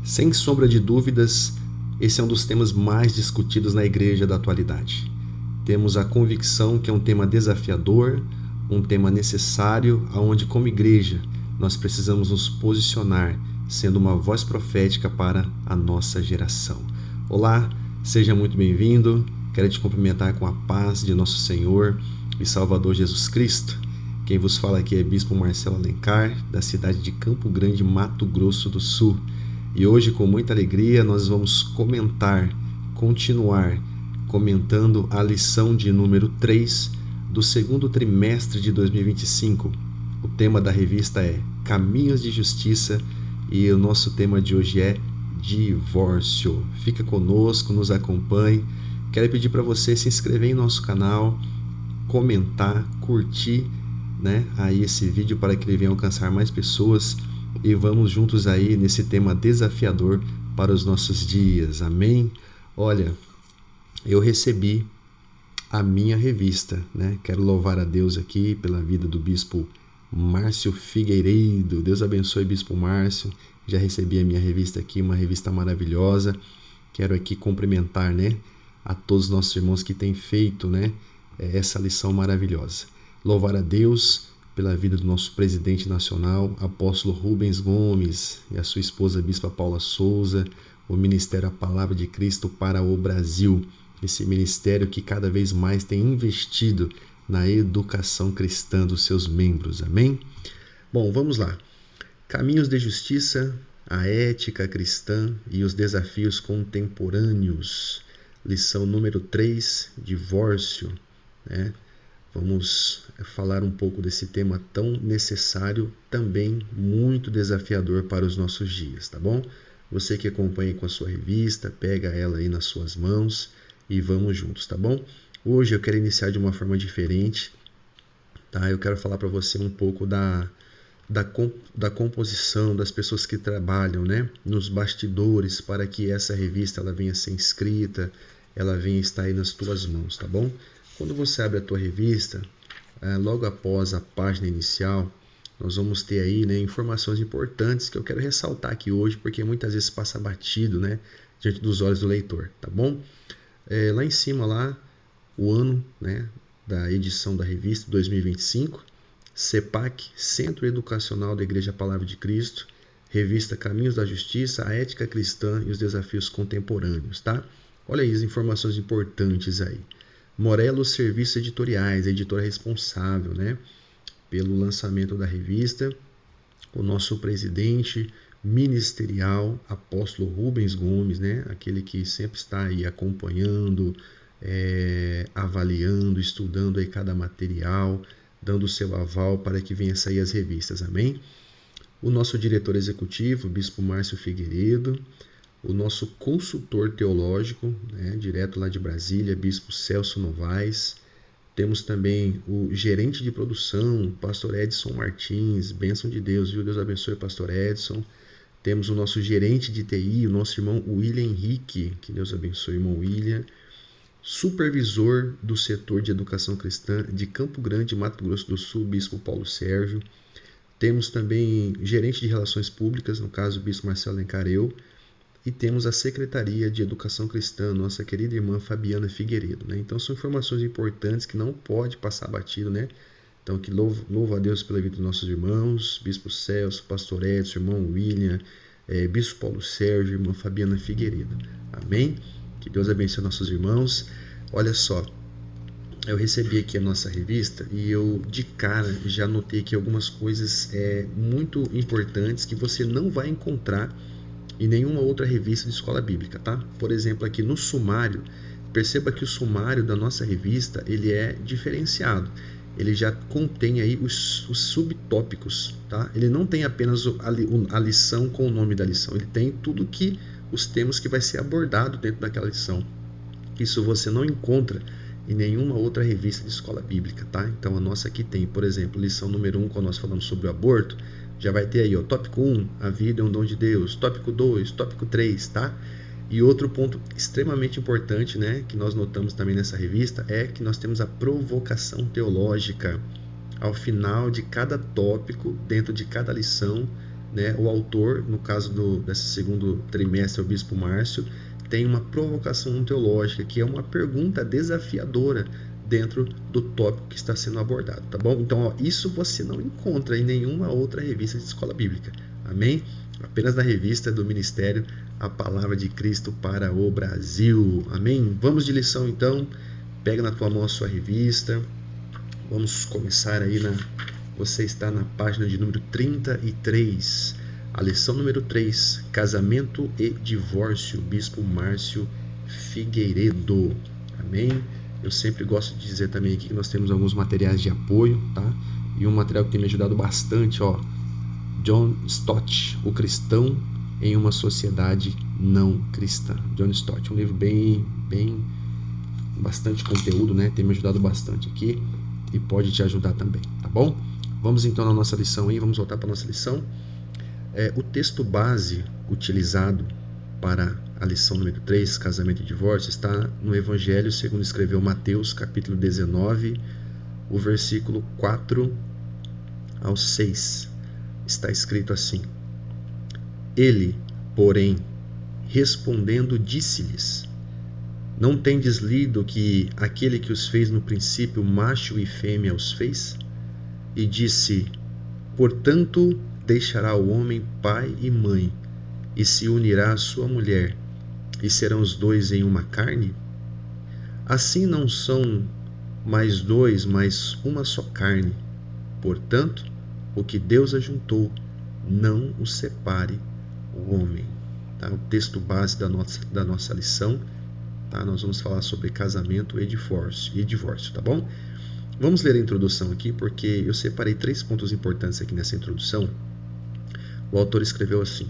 Sem sombra de dúvidas, esse é um dos temas mais discutidos na igreja da atualidade. Temos a convicção que é um tema desafiador, um tema necessário, onde como igreja nós precisamos nos posicionar, sendo uma voz profética para a nossa geração. Olá, seja muito bem-vindo. Quero te cumprimentar com a paz de nosso Senhor e Salvador Jesus Cristo. Quem vos fala aqui é Bispo Marcelo Alencar, da cidade de Campo Grande, Mato Grosso do Sul. E hoje, com muita alegria, nós vamos continuar comentando a lição de número 3 do segundo trimestre de 2025. O tema da revista é Caminhos de Justiça e o nosso tema de hoje é divórcio. Fica conosco, nos acompanhe. Quero pedir para você se inscrever em nosso canal, comentar, curtir, aí esse vídeo para que ele venha alcançar mais pessoas e vamos juntos aí nesse tema desafiador para os nossos dias. Amém? Olha, eu recebi a minha revista, Quero louvar a Deus aqui pela vida do Bispo Márcio Figueiredo. Deus abençoe, Bispo Márcio. Já recebi a minha revista aqui, uma revista maravilhosa. Quero aqui cumprimentar, a todos os nossos irmãos que têm feito, essa lição maravilhosa. Louvar a Deus pela vida do nosso presidente nacional, apóstolo Rubens Gomes, e a sua esposa, Bispa Paula Souza, o Ministério A Palavra de Cristo para o Brasil. Esse ministério que cada vez mais tem investido na educação cristã dos seus membros. Amém? Bom, vamos lá. Caminhos de justiça, a ética cristã e os desafios contemporâneos. Lição número 3, divórcio. Vamos falar um pouco desse tema tão necessário, também muito desafiador para os nossos dias, tá bom? Você que acompanha com a sua revista, pega ela aí nas suas mãos e vamos juntos, tá bom? Hoje eu quero iniciar de uma forma diferente, tá? Eu quero falar para você um pouco da composição das pessoas que trabalham, nos bastidores para que essa revista ela venha a ser escrita, ela venha estar aí nas tuas mãos, tá bom? Quando você abre a tua revista, logo após a página inicial, nós vamos ter aí informações importantes que eu quero ressaltar aqui hoje, porque muitas vezes passa batido, diante dos olhos do leitor, tá bom? Lá em cima, o ano, da edição da revista 2025, CEPAC, Centro Educacional da Igreja Palavra de Cristo, revista Caminhos da Justiça, a Ética Cristã e os Desafios Contemporâneos, tá? Olha aí as informações importantes aí. Morelos Serviços Editoriais, a editora responsável, pelo lançamento da revista, o nosso presidente ministerial, apóstolo Rubens Gomes, aquele que sempre está aí acompanhando, avaliando, estudando aí cada material, dando o seu aval para que venha sair as revistas, amém? O nosso diretor executivo, Bispo Márcio Figueiredo, o nosso consultor teológico, direto lá de Brasília, Bispo Celso Novaes. Temos também o gerente de produção, Pastor Edson Martins, bênção de Deus, viu? Deus abençoe o Pastor Edson. Temos o nosso gerente de TI, o nosso irmão William Henrique, que Deus abençoe, irmão William. Supervisor do setor de educação cristã de Campo Grande, Mato Grosso do Sul, Bispo Paulo Sérgio. Temos também gerente de relações públicas, no caso, Bispo Marcelo Alencar. E temos a Secretaria de Educação Cristã, nossa querida irmã Fabiana Figueiredo. Então são informações importantes que não pode passar batido, Então que louvo a Deus pela vida dos nossos irmãos, Bispo Celso, Pastor Edson, irmão William, Bispo Paulo Sérgio, irmã Fabiana Figueiredo. Amém? Que Deus abençoe nossos irmãos. Olha só, eu recebi aqui a nossa revista e eu de cara já notei aqui algumas coisas muito importantes que você não vai encontrar em nenhuma outra revista de escola bíblica, tá? Por exemplo, aqui no sumário, perceba que o sumário da nossa revista, ele é diferenciado. Ele já contém aí os subtópicos, tá? Ele não tem apenas a lição com o nome da lição, ele tem tudo que os temas que vai ser abordado dentro daquela lição. Isso você não encontra em nenhuma outra revista de escola bíblica, tá? Então a nossa aqui tem, por exemplo, lição número 1, quando nós falamos sobre o aborto, já vai ter aí, tópico 1, a vida é um dom de Deus, tópico 2, tópico 3, tá? E outro ponto extremamente importante, que nós notamos também nessa revista, é que nós temos a provocação teológica. Ao final de cada tópico, dentro de cada lição, né, o autor, no caso desse segundo trimestre, o Bispo Márcio, tem uma provocação teológica, que é uma pergunta desafiadora dentro do tópico que está sendo abordado, tá bom? Então, ó, isso você não encontra em nenhuma outra revista de escola bíblica, amém? Apenas na revista do Ministério A Palavra de Cristo para o Brasil, amém? Vamos de lição então, pega na tua mão a sua revista, vamos começar aí você está na página de número 33, a lição número 3, Casamento e Divórcio, Bispo Márcio Figueiredo, amém? Eu sempre gosto de dizer também aqui que nós temos alguns materiais de apoio, tá? E um material que tem me ajudado bastante, ó, John Stott, O Cristão em uma Sociedade Não Cristã. John Stott, um livro bem bastante conteúdo, né? Tem me ajudado bastante aqui e pode te ajudar também, tá bom? Vamos então na nossa lição aí, vamos voltar para a nossa lição. O texto base utilizado para a lição número 3, Casamento e Divórcio, está no Evangelho segundo escreveu Mateus, capítulo 19, o versículo 4 ao 6. Está escrito assim: Ele, porém, respondendo, disse-lhes: Não tendes lido que aquele que os fez no princípio, macho e fêmea os fez? E disse: Portanto, deixará o homem pai e mãe, e se unirá à sua mulher, e serão os dois em uma carne? Assim não são mais dois, mas uma só carne. Portanto, o que Deus ajuntou, não o separe o homem. Tá? O texto base da nossa lição, tá? Nós vamos falar sobre casamento e divórcio, tá bom? Vamos ler a introdução aqui, porque eu separei 3 pontos importantes aqui nessa introdução. O autor escreveu assim: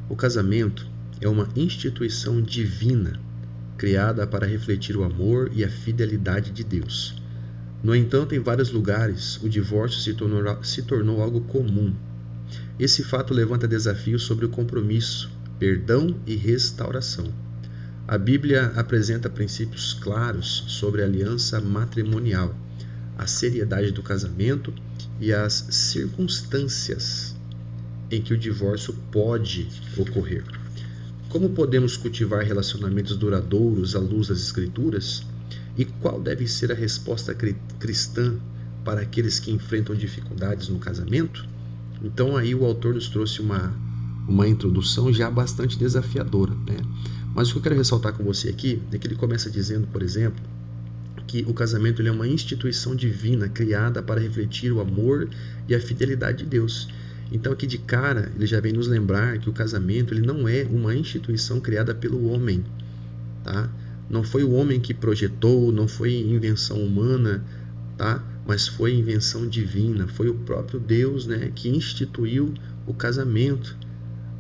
O casamento é uma instituição divina, criada para refletir o amor e a fidelidade de Deus. No entanto, em vários lugares, o divórcio se tornou algo comum. Esse fato levanta desafios sobre o compromisso, perdão e restauração. A Bíblia apresenta princípios claros sobre a aliança matrimonial, a seriedade do casamento e as circunstâncias em que o divórcio pode ocorrer. Como podemos cultivar relacionamentos duradouros à luz das Escrituras? E qual deve ser a resposta cristã para aqueles que enfrentam dificuldades no casamento? Então aí o autor nos trouxe uma introdução já bastante desafiadora, né? Mas o que eu quero ressaltar com você aqui é que ele começa dizendo, por exemplo, que o casamento ele é uma instituição divina criada para refletir o amor e a fidelidade de Deus. Então aqui de cara ele já vem nos lembrar que o casamento ele não é uma instituição criada pelo homem, tá? Não foi o homem que projetou, não foi invenção humana, tá? Mas foi invenção divina, foi o próprio Deus, né, que instituiu o casamento.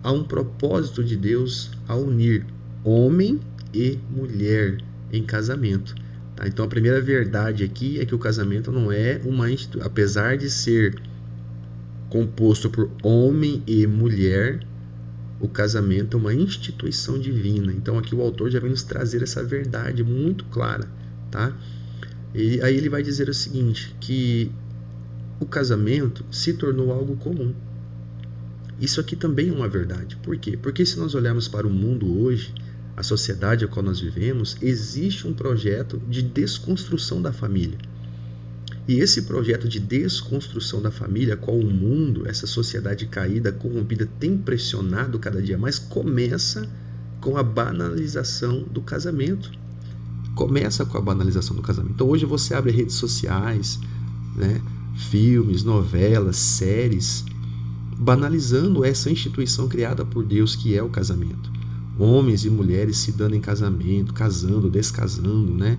Há um propósito de Deus a unir homem e mulher em casamento. Tá? Então a primeira verdade aqui é que o casamento não é uma instituição, apesar de ser composto por homem e mulher, o casamento é uma instituição divina. Então aqui o autor já vem nos trazer essa verdade muito clara, tá? E aí ele vai dizer o seguinte, que o casamento se tornou algo comum. Isso aqui também é uma verdade. Por quê? Porque se nós olharmos para o mundo hoje, a sociedade a qual nós vivemos, existe um projeto de desconstrução da família. E esse projeto de desconstrução da família, qual o mundo, essa sociedade caída, corrompida, tem pressionado cada dia mais, começa com a banalização do casamento. Começa com a banalização do casamento. Então hoje você abre redes sociais, né, filmes, novelas, séries, banalizando essa instituição criada por Deus que é o casamento. Homens e mulheres se dando em casamento, casando, descasando, né?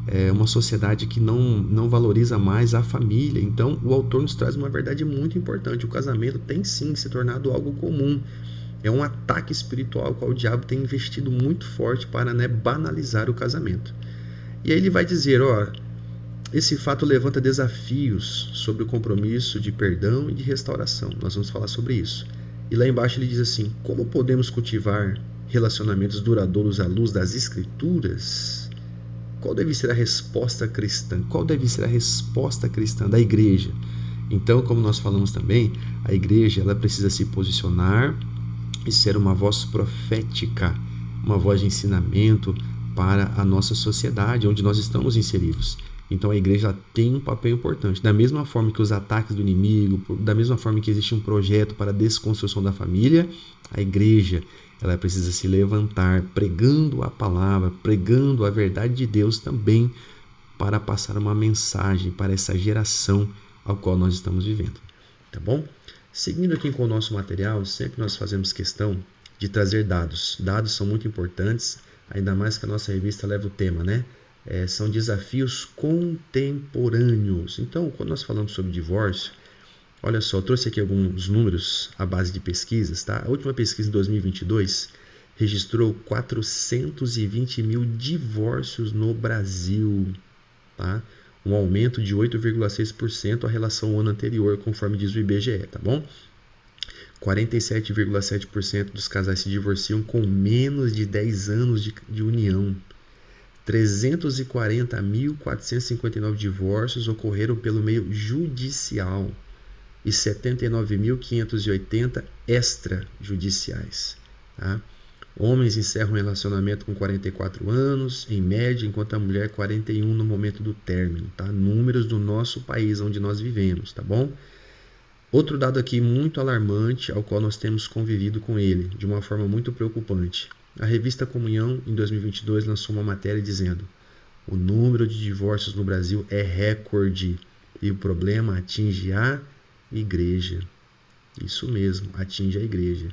É uma sociedade que não valoriza mais a família. Então o autor nos traz uma verdade muito importante: o casamento tem sim se tornado algo comum. É um ataque espiritual ao qual o diabo tem investido muito forte para, né, banalizar o casamento. E aí ele vai dizer, esse fato levanta desafios sobre o compromisso de perdão e de restauração. Nós vamos falar sobre isso. E lá embaixo ele diz assim: como podemos cultivar relacionamentos duradouros à luz das Escrituras? Qual deve ser a resposta cristã? Qual deve ser a resposta cristã da igreja? Então, como nós falamos também, a igreja ela precisa se posicionar e ser uma voz profética, uma voz de ensinamento para a nossa sociedade, onde nós estamos inseridos. Então a igreja tem um papel importante. Da mesma forma que os ataques do inimigo, da mesma forma que existe um projeto para a desconstrução da família, a igreja ela precisa se levantar pregando a palavra, pregando a verdade de Deus também, para passar uma mensagem para essa geração ao qual nós estamos vivendo. Tá bom? Seguindo aqui com o nosso material, sempre nós fazemos questão de trazer dados. Dados são muito importantes, ainda mais que a nossa revista leva o tema, né? São desafios contemporâneos. Então, quando nós falamos sobre divórcio, olha só, eu trouxe aqui alguns números à base de pesquisas, tá? A última pesquisa em 2022 registrou 420 mil divórcios no Brasil, tá? Um aumento de 8,6% em relação ao ano anterior, conforme diz o IBGE, tá bom? 47,7% dos casais se divorciam com menos de 10 anos de união. 340.459 divórcios ocorreram pelo meio judicial e 79.580 extrajudiciais. Tá? Homens encerram o relacionamento com 44 anos, em média, enquanto a mulher 41 no momento do término. Tá? Números do nosso país, onde nós vivemos, tá bom? Outro dado aqui muito alarmante, ao qual nós temos convivido com ele, de uma forma muito preocupante. A revista Comunhão, em 2022, lançou uma matéria dizendo: o número de divórcios no Brasil é recorde e o problema atinge a igreja. Isso mesmo, atinge a igreja.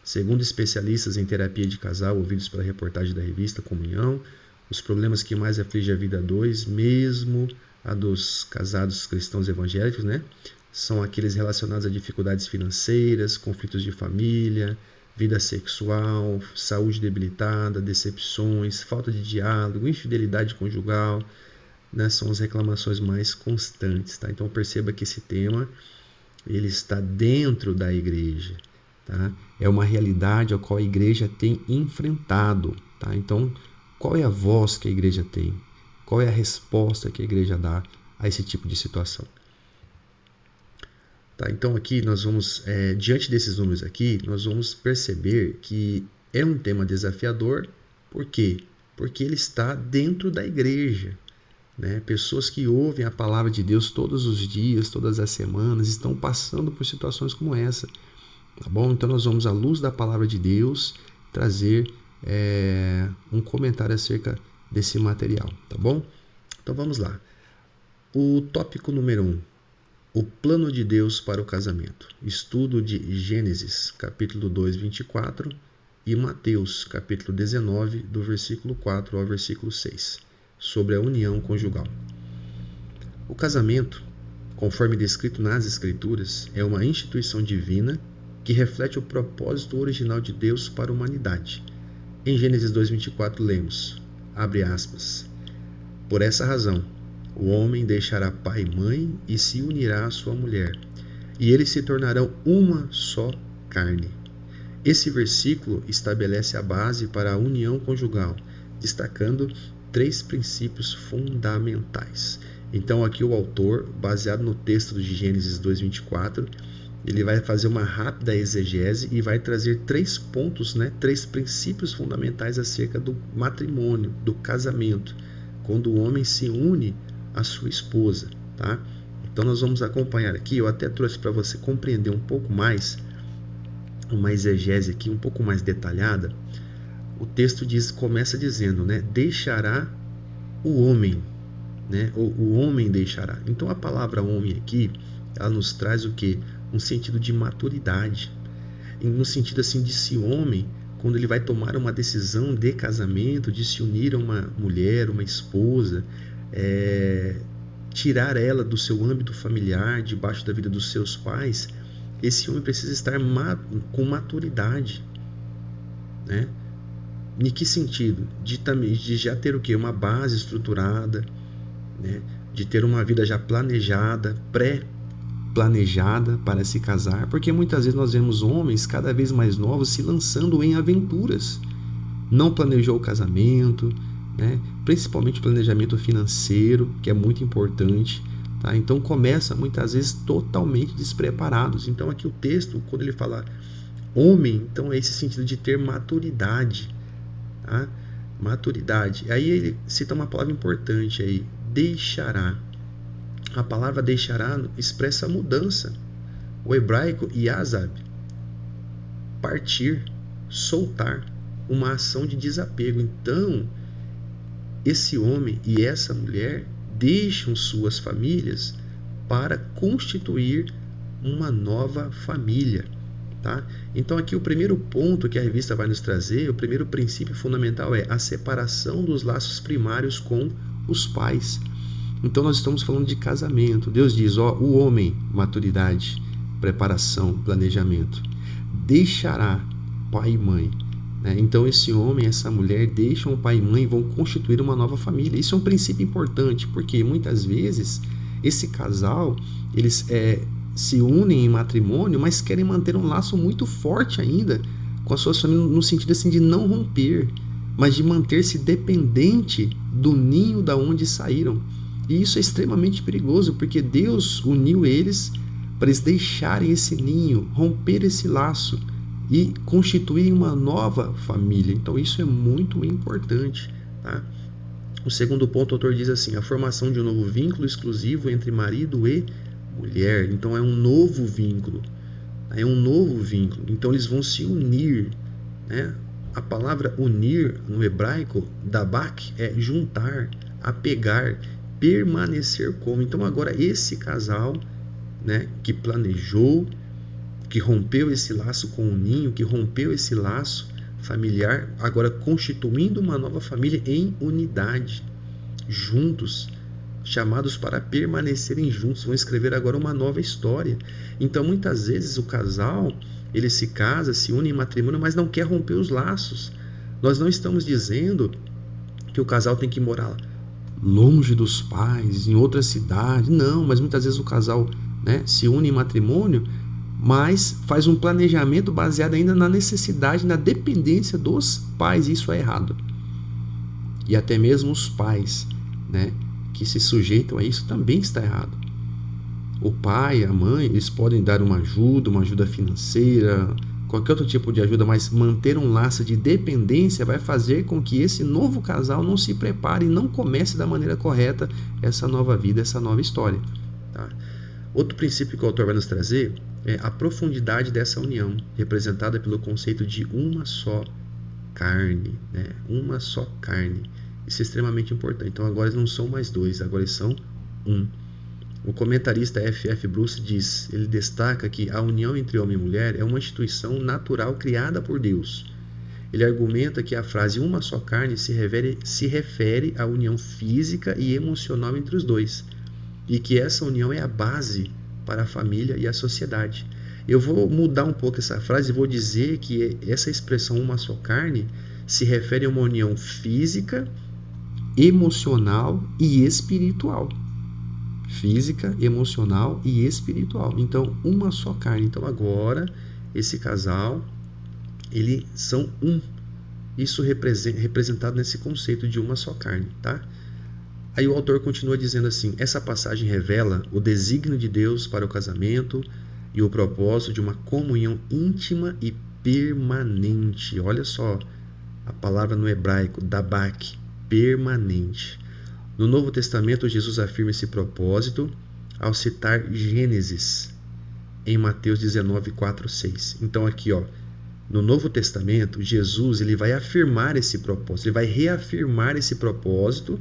Segundo especialistas em terapia de casal ouvidos pela reportagem da revista Comunhão, os problemas que mais afligem a vida a dois, mesmo a dos casados cristãos evangélicos, né, são aqueles relacionados a dificuldades financeiras, conflitos de família, vida sexual, saúde debilitada, decepções, falta de diálogo, infidelidade conjugal, né, são as reclamações mais constantes. Tá? Então perceba que esse tema ele está dentro da igreja. Tá? É uma realidade a qual a igreja tem enfrentado. Tá? Então, qual é a voz que a igreja tem? Qual é a resposta que a igreja dá a esse tipo de situação? Tá, então aqui nós vamos, diante desses números aqui, nós vamos perceber que é um tema desafiador. Por quê? Porque ele está dentro da igreja. Né? Pessoas que ouvem a palavra de Deus todos os dias, todas as semanas, estão passando por situações como essa. Tá bom? Então nós vamos, à luz da palavra de Deus, trazer um comentário acerca desse material. Tá bom? Então vamos lá. O tópico número 1. O plano de Deus para o casamento. Estudo de Gênesis, capítulo 2, 24, e Mateus, capítulo 19, do versículo 4 ao versículo 6, sobre a união conjugal. O casamento, conforme descrito nas Escrituras, é uma instituição divina que reflete o propósito original de Deus para a humanidade. Em Gênesis 2, 24, lemos, abre aspas, por essa razão, o homem deixará pai e mãe e se unirá à sua mulher, e eles se tornarão uma só carne. Esse versículo estabelece a base para a união conjugal, destacando 3 princípios fundamentais. Então aqui o autor, baseado no texto de Gênesis 2:24, ele vai fazer uma rápida exegese e vai trazer 3 pontos, 3 princípios fundamentais acerca do matrimônio, do casamento, quando o homem se une a sua esposa, tá? Então nós vamos acompanhar aqui, eu até trouxe para você compreender um pouco mais, uma exegese aqui um pouco mais detalhada. O texto começa dizendo, deixará o homem, o homem deixará. Então a palavra homem aqui, ela nos traz o quê? Um sentido de maturidade, no sentido assim de se homem, quando ele vai tomar uma decisão de casamento, de se unir a uma mulher, uma esposa, tirar ela do seu âmbito familiar, debaixo da vida dos seus pais, esse homem precisa estar com maturidade, né? Em que sentido? De já ter o quê? Uma base estruturada, né? De ter uma vida já planejada, pré-planejada para se casar, porque muitas vezes nós vemos homens cada vez mais novos se lançando em aventuras. Não planejou o casamento, principalmente o planejamento financeiro, que é muito importante. Tá? Então começa muitas vezes totalmente despreparados. Então aqui o texto, quando ele fala homem, então é esse sentido de ter maturidade. Tá? Maturidade. Aí ele cita uma palavra importante aí, deixará. A palavra deixará expressa mudança. O hebraico yazab, partir, soltar, uma ação de desapego. Então, esse homem e essa mulher deixam suas famílias para constituir uma nova família. Tá? Então aqui o primeiro ponto que a revista vai nos trazer, o primeiro princípio fundamental é a separação dos laços primários com os pais. Então nós estamos falando de casamento. Deus diz, o homem, maturidade, preparação, planejamento, deixará pai e mãe. Né? Então esse homem, essa mulher deixam o pai e mãe e vão constituir uma nova família. Isso é um princípio importante, porque muitas vezes esse casal, eles se unem em matrimônio, mas querem manter um laço muito forte ainda com as suas famílias, no sentido assim de não romper, mas de manter-se dependente do ninho da onde saíram. E isso é extremamente perigoso, porque Deus uniu eles para eles deixarem esse ninho, romper esse laço e constituírem uma nova família. Então isso é muito importante. Tá? O segundo ponto, o autor diz assim, a formação de um novo vínculo exclusivo entre marido e mulher. Então é um novo vínculo. É um novo vínculo. Então eles vão se unir. Né? A palavra unir no hebraico, dabak, é juntar, apegar, permanecer como. Então agora esse casal, né, que planejou, que rompeu esse laço com o ninho, que rompeu esse laço familiar, agora constituindo uma nova família em unidade, juntos, chamados para permanecerem juntos, vão escrever agora uma nova história. Então muitas vezes o casal, ele se casa, se une em matrimônio, mas não quer romper os laços. Nós não estamos dizendo que o casal tem que morar longe dos pais, em outra cidade, não, mas muitas vezes o casal, né, se une em matrimônio, mas faz um planejamento baseado ainda na necessidade, na dependência dos pais, e isso é errado. E até mesmo os pais, né, que se sujeitam a isso também está errado. O pai, a mãe, eles podem dar uma ajuda financeira, qualquer outro tipo de ajuda, mas manter um laço de dependência vai fazer com que esse novo casal não se prepare e não comece da maneira correta essa nova vida, essa nova história. Tá? Outro princípio que o autor vai nos trazer é a profundidade dessa união, representada pelo conceito de uma só carne. Né? Uma só carne. Isso é extremamente importante. Então agora eles não são mais dois, agora eles são um. O comentarista F.F. Bruce diz, ele destaca que a união entre homem e mulher é uma instituição natural criada por Deus. Ele argumenta que a frase uma só carne se refere à união física e emocional entre os dois, e que essa união é a base para a família e a sociedade. Eu vou mudar um pouco essa frase e vou dizer que essa expressão uma só carne se refere a uma união física, emocional e espiritual. Física, emocional e espiritual. Então, uma só carne. Então, agora, esse casal, eles são um. Isso representado nesse conceito de uma só carne, tá? Aí o autor continua dizendo assim, essa passagem revela o desígnio de Deus para o casamento e o propósito de uma comunhão íntima e permanente. Olha só a palavra no hebraico, dabak, permanente. No Novo Testamento, Jesus afirma esse propósito ao citar Gênesis em Mateus 19, 4, 6. Então aqui, no Novo Testamento, Jesus ele vai afirmar esse propósito, ele vai reafirmar esse propósito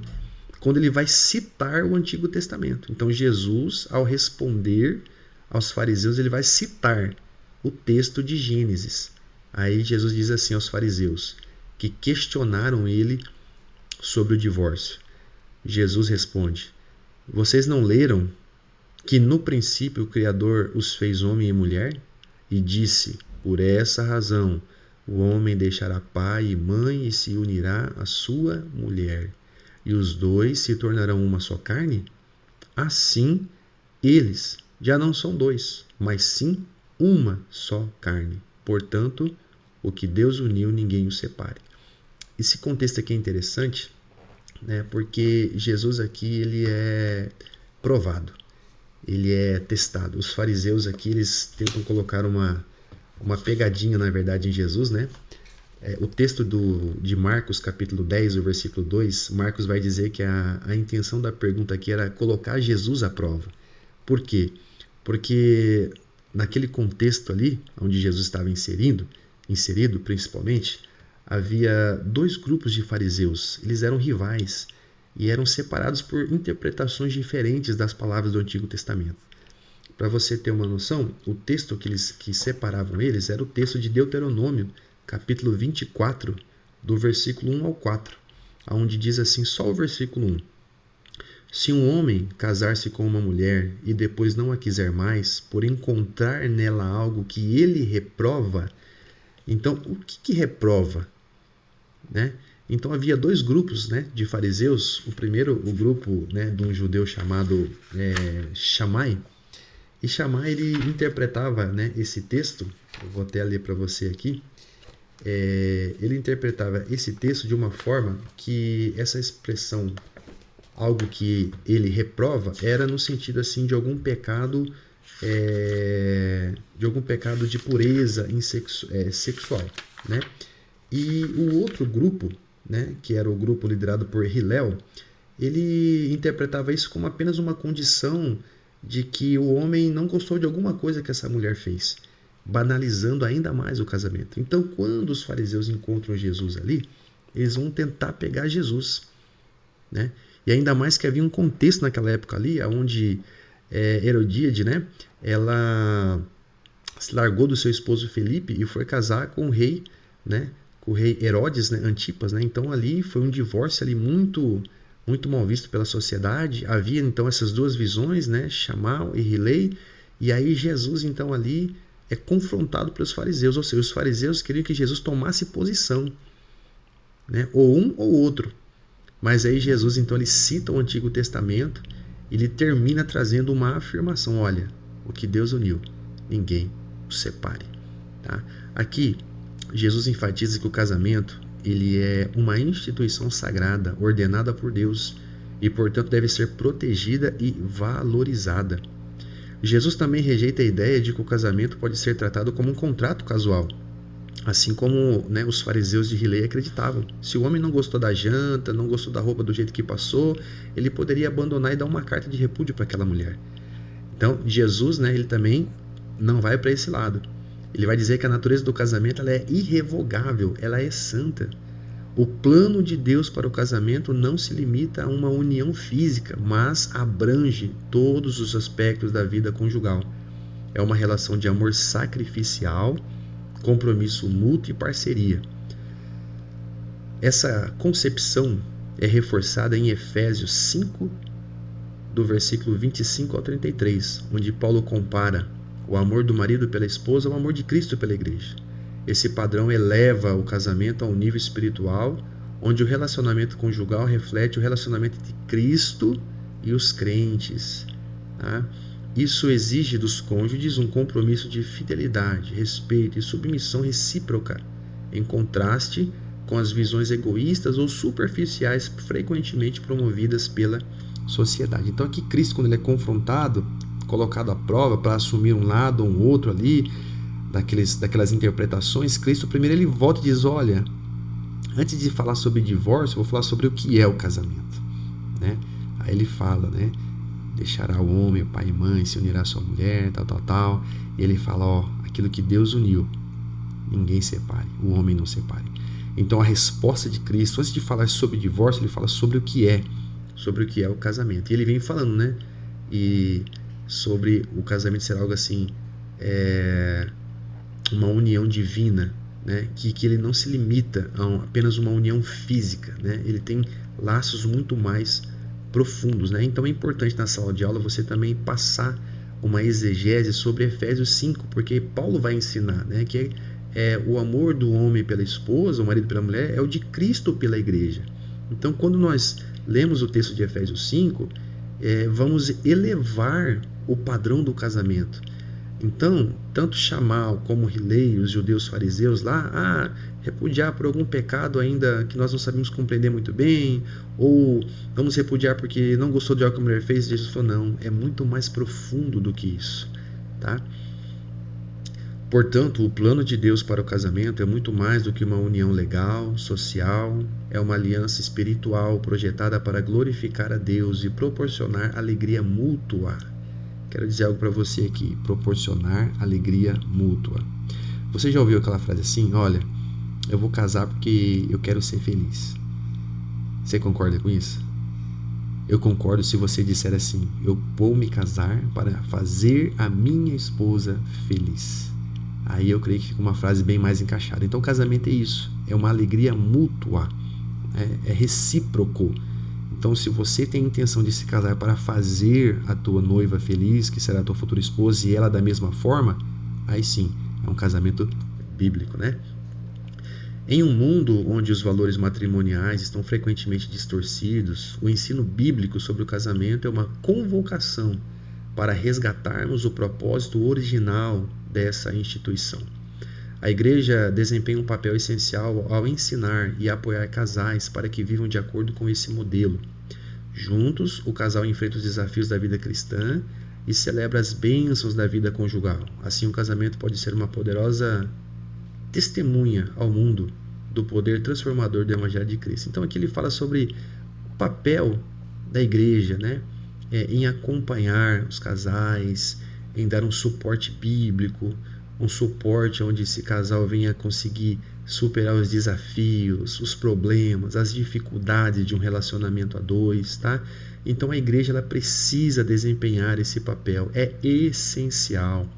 quando ele vai citar o Antigo Testamento. Então Jesus, ao responder aos fariseus, ele vai citar o texto de Gênesis. Aí Jesus diz assim aos fariseus, que questionaram ele sobre o divórcio. Jesus responde, vocês não leram que no princípio o Criador os fez homem e mulher? E disse, por essa razão, o homem deixará pai e mãe e se unirá à sua mulher, e os dois se tornarão uma só carne? Assim, eles já não são dois, mas sim uma só carne. Portanto, o que Deus uniu, ninguém o separe. Esse contexto aqui é interessante, né, porque Jesus aqui ele é provado. ele é testado. Os fariseus aqui, eles tentam colocar uma pegadinha, na verdade, em Jesus, né? O texto de Marcos, capítulo 10, o versículo 2, Marcos vai dizer que a intenção da pergunta aqui era colocar Jesus à prova. Por quê? Porque naquele contexto ali, onde Jesus estava inserido principalmente, havia dois grupos de fariseus. Eles eram rivais e eram separados por interpretações diferentes das palavras do Antigo Testamento. Para você ter uma noção, o texto que separavam eles era o texto de Deuteronômio, capítulo 24, do versículo 1 ao 4, onde diz assim, só o versículo 1. Se um homem casar-se com uma mulher e depois não a quiser mais, por encontrar nela algo que ele reprova, então o que reprova? Né? Então havia dois grupos, né, de fariseus. O primeiro, o grupo, né, de um judeu chamado Shammai. E Shammai, ele interpretava, né, esse texto, eu vou até ler para você aqui, ele interpretava esse texto de uma forma que essa expressão, algo que ele reprova, era no sentido assim de algum pecado de pureza sexual, né? E o outro grupo, né, que era o grupo liderado por Hillel, ele interpretava isso como apenas uma condição de que o homem não gostou de alguma coisa que essa mulher fez, banalizando ainda mais o casamento. Então, quando os fariseus encontram Jesus ali, eles vão tentar pegar Jesus, né? E ainda mais que havia um contexto naquela época ali, onde Herodíade, né, ela se largou do seu esposo Felipe e foi casar com o rei, né, com o rei Herodes, né, Antipas, né? Então ali foi um divórcio ali muito mal visto pela sociedade. Havia então essas duas visões, né, Shammai e Hillel, e aí Jesus então ali é confrontado pelos fariseus, ou seja, os fariseus queriam que Jesus tomasse posição, né, ou um ou outro. Mas aí Jesus então ele cita o Antigo Testamento e ele termina trazendo uma afirmação, olha, o que Deus uniu, ninguém o separe. Tá? Aqui Jesus enfatiza que o casamento ele é uma instituição sagrada, ordenada por Deus e, portanto, deve ser protegida e valorizada. Jesus também rejeita a ideia de que o casamento pode ser tratado como um contrato casual, assim como, né, os fariseus de Hillel acreditavam. Se o homem não gostou da janta, não gostou da roupa do jeito que passou, ele poderia abandonar e dar uma carta de repúdio para aquela mulher. Então, Jesus, né, ele também não vai para esse lado. Ele vai dizer que a natureza do casamento ela é irrevogável, ela é santa. O plano de Deus para o casamento não se limita a uma união física, mas abrange todos os aspectos da vida conjugal. É uma relação de amor sacrificial, compromisso mútuo e parceria. Essa concepção é reforçada em Efésios 5, do versículo 25 ao 33, onde Paulo compara o amor do marido pela esposa ao amor de Cristo pela igreja. Esse padrão eleva o casamento a um nível espiritual, onde o relacionamento conjugal reflete o relacionamento entre Cristo e os crentes. Tá? Isso exige dos cônjuges um compromisso de fidelidade, respeito e submissão recíproca, em contraste com as visões egoístas ou superficiais frequentemente promovidas pela sociedade. Então aqui Cristo, quando ele é confrontado, colocado à prova para assumir um lado ou um outro ali, daquelas interpretações, Cristo primeiro ele volta e diz, olha, antes de falar sobre divórcio, eu vou falar sobre o que é o casamento, né? Aí ele fala, né, deixará o homem, o pai e mãe, se unirá à sua mulher, tal, e ele fala, ó, aquilo que Deus uniu, ninguém separe, o homem não separe. Então a resposta de Cristo, antes de falar sobre divórcio, ele fala sobre o que é o casamento, e ele vem falando, né, e sobre o casamento ser algo assim, uma união divina, né? que ele não se limita a apenas uma união física, né? Ele tem laços muito mais profundos, né? Então é importante na sala de aula você também passar uma exegese sobre Efésios 5, porque Paulo vai ensinar, né, que o amor do homem pela esposa, o marido pela mulher, é o de Cristo pela igreja. Então quando nós lemos o texto de Efésios 5, vamos elevar o padrão do casamento. Então, tanto Shammai como Hilei, os judeus fariseus lá, repudiar por algum pecado ainda que nós não sabemos compreender muito bem, ou vamos repudiar porque não gostou de algo que a mulher fez. Jesus falou, não, é muito mais profundo do que isso, tá? Portanto, o plano de Deus para o casamento é muito mais do que uma união legal, social, é uma aliança espiritual projetada para glorificar a Deus e proporcionar alegria mútua. Quero dizer algo para você aqui, proporcionar alegria mútua. Você já ouviu aquela frase assim, olha, eu vou casar porque eu quero ser feliz. Você concorda com isso? Eu concordo se você disser assim, eu vou me casar para fazer a minha esposa feliz. Aí eu creio que fica uma frase bem mais encaixada. Então, casamento é isso, é uma alegria mútua, é recíproco. Então, se você tem a intenção de se casar para fazer a tua noiva feliz, que será a tua futura esposa, e ela da mesma forma, aí sim, é um casamento bíblico, né? Em um mundo onde os valores matrimoniais estão frequentemente distorcidos, o ensino bíblico sobre o casamento é uma convocação para resgatarmos o propósito original dessa instituição. A igreja desempenha um papel essencial ao ensinar e apoiar casais para que vivam de acordo com esse modelo. Juntos, o casal enfrenta os desafios da vida cristã e celebra as bênçãos da vida conjugal. Assim, o casamento pode ser uma poderosa testemunha ao mundo do poder transformador do Evangelho de Cristo. Então, aqui ele fala sobre o papel da igreja, né? Em acompanhar os casais, em dar um suporte bíblico, um suporte onde esse casal venha conseguir superar os desafios, os problemas, as dificuldades de um relacionamento a dois, tá? Então a igreja ela precisa desempenhar esse papel, é essencial.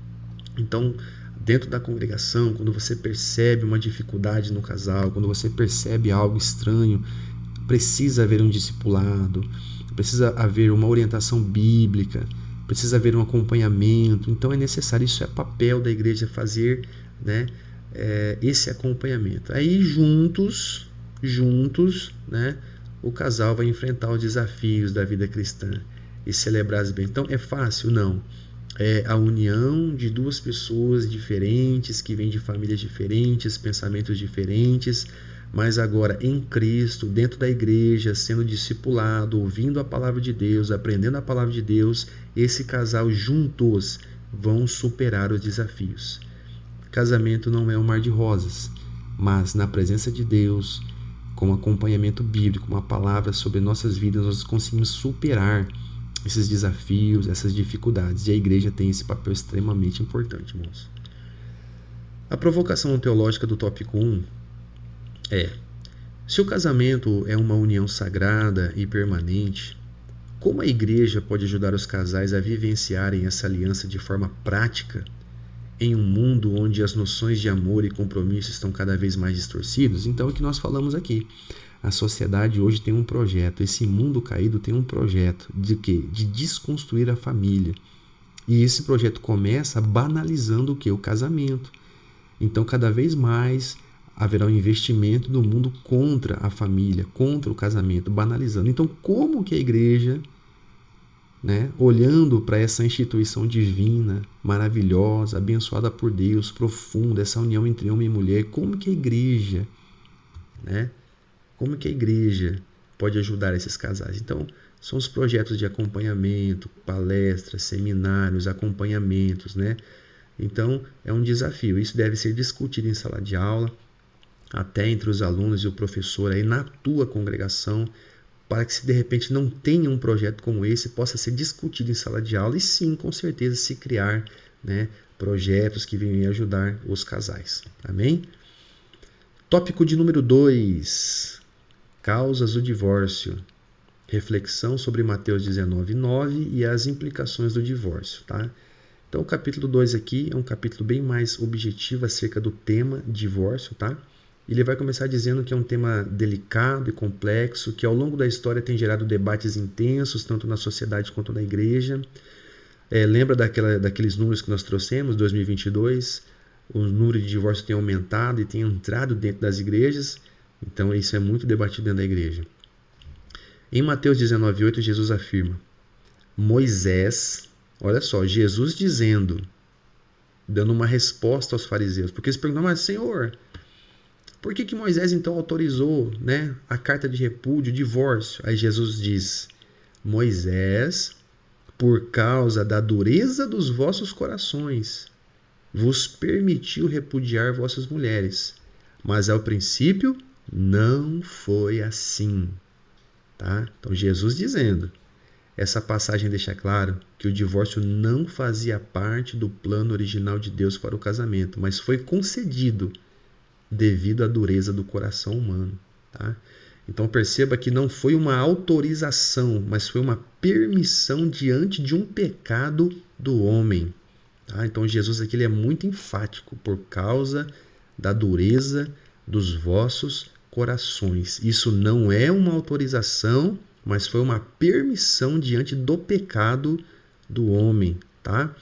Então, dentro da congregação, quando você percebe uma dificuldade no casal, quando você percebe algo estranho, precisa haver um discipulado, precisa haver uma orientação bíblica, precisa haver um acompanhamento. Então é necessário, isso é papel da igreja fazer, né, esse acompanhamento. Aí juntos, né, o casal vai enfrentar os desafios da vida cristã e celebrar as bênçãos. Então é fácil? Não. É a união de duas pessoas diferentes, que vêm de famílias diferentes, pensamentos diferentes, mas agora em Cristo, dentro da igreja, sendo discipulado, ouvindo a palavra de Deus, aprendendo a palavra de Deus, esse casal juntos vão superar os desafios. Casamento não é um mar de rosas, mas na presença de Deus, com acompanhamento bíblico, uma palavra sobre nossas vidas, nós conseguimos superar esses desafios, essas dificuldades. E a igreja tem esse papel extremamente importante, irmãos. A provocação teológica do tópico 1 é: se o casamento é uma união sagrada e permanente, como a igreja pode ajudar os casais a vivenciarem essa aliança de forma prática em um mundo onde as noções de amor e compromisso estão cada vez mais distorcidas? Então é o que nós falamos aqui. A sociedade hoje tem um projeto, esse mundo caído tem um projeto de quê? De desconstruir a família. E esse projeto começa banalizando o quê? O casamento. Então cada vez mais haverá um investimento do mundo contra a família, contra o casamento, banalizando. Então como que a igreja, né, olhando para essa instituição divina, maravilhosa, abençoada por Deus, profunda, essa união entre homem e mulher, como que a igreja, né, como que a igreja pode ajudar esses casais? Então, são os projetos de acompanhamento, palestras, seminários, acompanhamentos, né? Então, é um desafio. Isso deve ser discutido em sala de aula, até entre os alunos e o professor aí na tua congregação, para que se de repente não tenha um projeto como esse, possa ser discutido em sala de aula e sim, com certeza, se criar, né, projetos que venham ajudar os casais. Amém? Tópico de número 2. Causas do divórcio. Reflexão sobre Mateus 19:9 e as implicações do divórcio, tá? Então o capítulo 2 aqui é um capítulo bem mais objetivo acerca do tema divórcio, tá? Ele vai começar dizendo que é um tema delicado e complexo, que ao longo da história tem gerado debates intensos, tanto na sociedade quanto na igreja. Lembra daqueles números que nós trouxemos, 2022? O número de divórcio tem aumentado e tem entrado dentro das igrejas. Então isso é muito debatido dentro da igreja. Em Mateus 19:8, Jesus afirma: Moisés, olha só, Jesus dizendo, dando uma resposta aos fariseus. Porque eles perguntam, mas Senhor, por que Moisés então autorizou, né, a carta de repúdio, o divórcio? Aí Jesus diz, Moisés, por causa da dureza dos vossos corações, vos permitiu repudiar vossas mulheres. Mas ao princípio não foi assim. Tá? Então Jesus dizendo, essa passagem deixa claro que o divórcio não fazia parte do plano original de Deus para o casamento, mas foi concedido devido à dureza do coração humano. Tá? Então perceba que não foi uma autorização, mas foi uma permissão diante de um pecado do homem. Tá? Então Jesus aqui ele é muito enfático por causa da dureza dos vossos corações. Isso não é uma autorização, mas foi uma permissão diante do pecado do homem. Tá?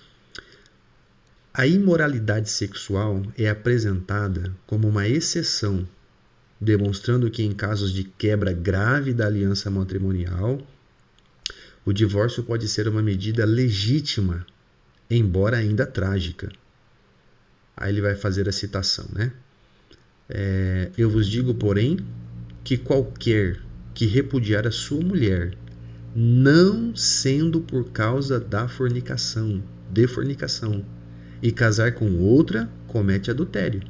A imoralidade sexual é apresentada como uma exceção, demonstrando que em casos de quebra grave da aliança matrimonial, o divórcio pode ser uma medida legítima, embora ainda trágica. Aí ele vai fazer a citação, né? Eu vos digo, porém, que qualquer que repudiar a sua mulher, não sendo por causa de fornicação, e casar com outra, comete adultério.